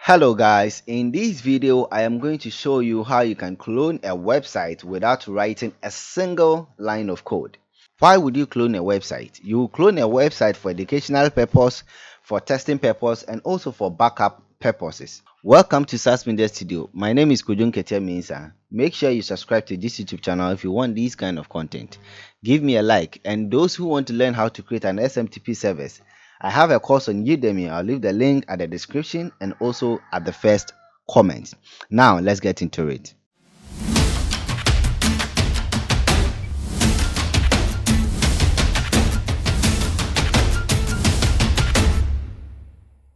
Hello guys, in this video I am going to show you how you can clone a website without writing a single line of code. Why would you clone a website? You will clone a website for educational purpose, for testing purpose, and also for backup purposes. Welcome to SAS Media Studio. My name is Kujun Ketia Minsa. Make sure you subscribe to this YouTube channel if you want this kind of content. Give me a like, and those who want to learn how to create an SMTP service, I have a course on Udemy. I'll leave the link at the description and also at the first comment. Now let's get into it.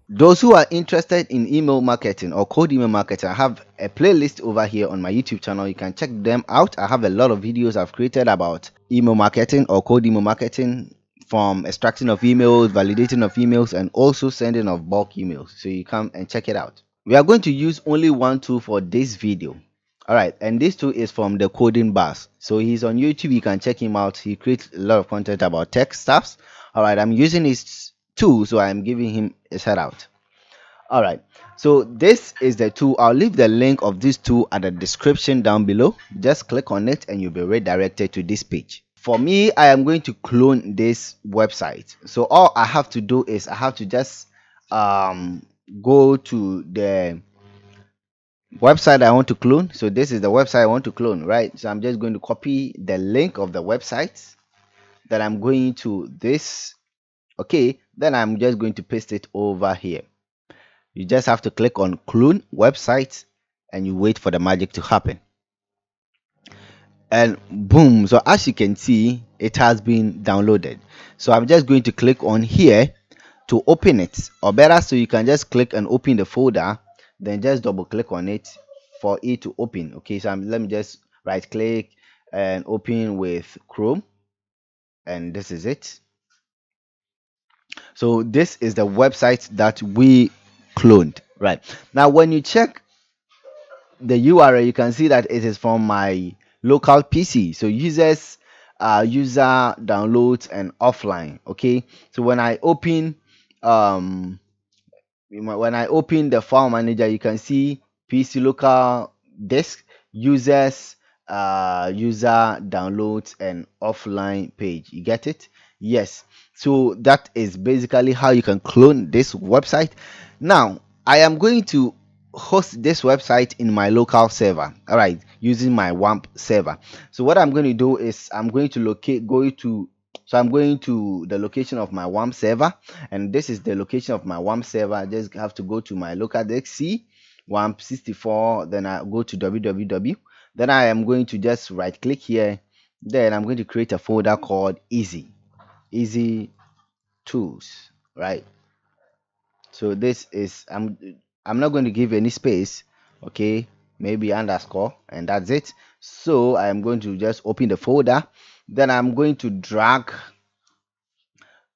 Those who are interested in email marketing or cold email marketing, I have a playlist over here on my YouTube channel. You can check them out. I have a lot of videos I've created about email marketing or cold email marketing, from extracting of emails, validating of emails, and also sending of bulk emails. So you come and check it out. We are going to use only one tool for this video. All right, and this tool is from the Coding Bars. So he's on YouTube. You can check him out. He creates a lot of content about tech stuffs. All right, I'm using his tool, so I'm giving him a shout out. All right, so this is the tool. I'll leave the link of this tool at the description down below. Just click on it and you'll be redirected to this page. For me, I am going to clone this website. So all I have to do is I have to just go to the website I want to clone. So this is the website I want to clone, right? So I'm just going to copy the link of the website. Then I'm going to this. Okay, then I'm just going to paste it over here. You just have to click on clone website and you wait for the magic to happen. And boom, so as you can see, it has been downloaded. So I'm just going to click on here to open it, or better, so you can just click and open the folder, then just double click on it for it to open. Okay, so let me just right click and open with Chrome, and this is it. So this is the website that we cloned. Right now, when you check the URL, you can see that it is from my local PC. So user downloads and offline. Okay, so when I open the file manager, you can see PC local disk, users, user downloads and offline page. You get it? Yes. So that is basically how you can clone this website. Now I am going to host this website in my local server, all right, using my WAMP server. So what I'm going to do is I'm going to I'm going to the location of my WAMP server, and this is the location of my WAMP server. I just have to go to my local disk C WAMP 64, then I go to www. Then I am going to just right click here, then I'm going to create a folder called easy tools, right? So this is I'm not going to give any space, okay, maybe underscore, and that's it. So I'm going to just open the folder, then I'm going to drag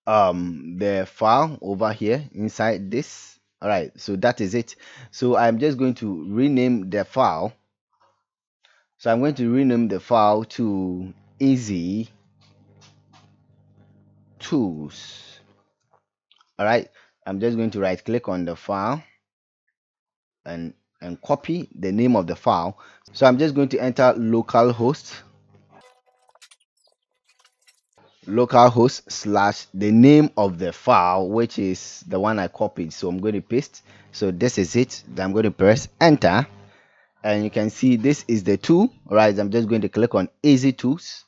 the file over here inside this. All right, so that is it. So I'm just going to rename the file. So I'm going to rename the file to easy tools. All right, I'm just going to right click on the file and copy the name of the file. So I'm just going to enter localhost / the name of the file, which is the one I copied. So I'm going to paste. So this is it. Then I'm going to press enter, and you can see this is the tool. All right, I'm just going to click on easy tools,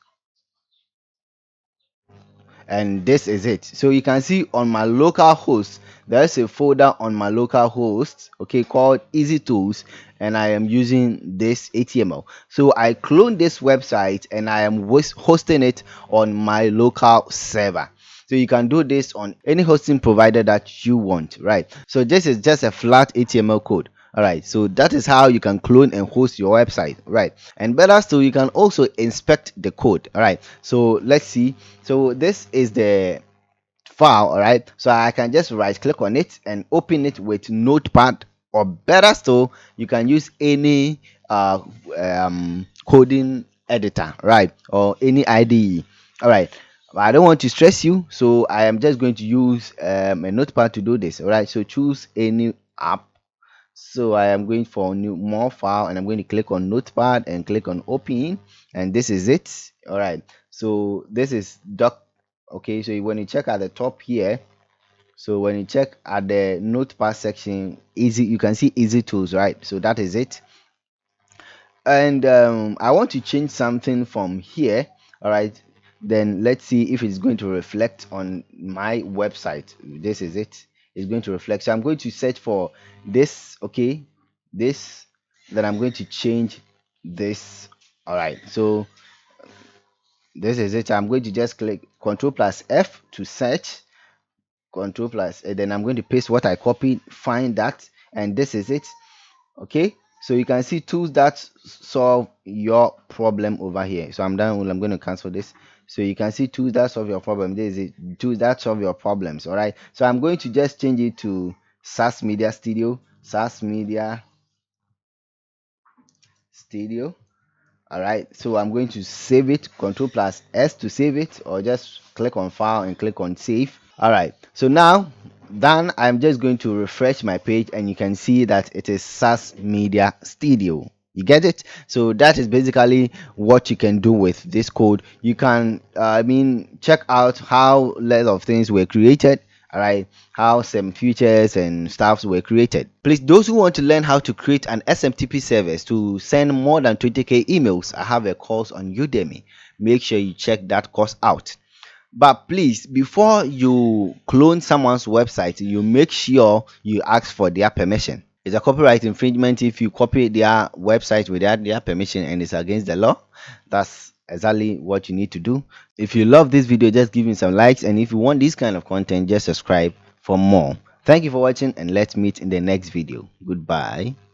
and this is it. So you can see on my local host there's a folder on my local host, okay, called easy tools, and I am using this HTML. So I cloned this website and I am hosting it on my local server. So you can do this on any hosting provider that you want, right? So this is just a flat HTML code. All right, so that is how you can clone and host your website, right? And better still, you can also inspect the code. All right, so let's see. So this is the file. All right, so I can just right click on it and open it with Notepad, or better still, you can use any coding editor, right, or any IDE. All right, I don't want to stress you, so I am just going to use a Notepad to do this. All right, so choose any app, So I am going for new more file, and I'm going to click on notepad and click on open, and this is it. All right, so this is doc. Okay, so when you check at the top here, so when you check at the notepad section, easy, you can see easy tools, right? So that is it. And I want to change something from here. All right, then let's see if it's going to reflect on my website. This is it. It's going to reflect. So I'm going to search for this. Okay, this. Then I'm going to change this. All right, so this is it. I'm going to just click Control plus F to search. Control plus, and then I'm going to paste what I copied, find that, and this is it. Okay, so you can see tools that solve your problem over here. So I'm done. I'm going to cancel this. So you can see tools that solve your problem. This is it, tools that solve your problems. All right, so I'm going to just change it to SAS Media Studio. SAS Media Studio. All right, so I'm going to save it. Control plus S to save it, or just click on file and click on save. All right, so now then I'm just going to refresh my page, and you can see that it is SAS Media Studio. You get it? So that is basically what you can do with this code. You can check out how a lot of things were created. All right, how some features and stuffs were created. Please, those who want to learn how to create an SMTP service to send more than 20k emails, I have a course on Udemy. Make sure you check that course out. But please, before you clone someone's website, you make sure you ask for their permission. It's a copyright infringement if you copy their website without their permission, and it's against the law. That's exactly what you need to do. If you love this video, just give me some likes, and if you want this kind of content, just subscribe for more. Thank you for watching, and let's meet in the next video. Goodbye.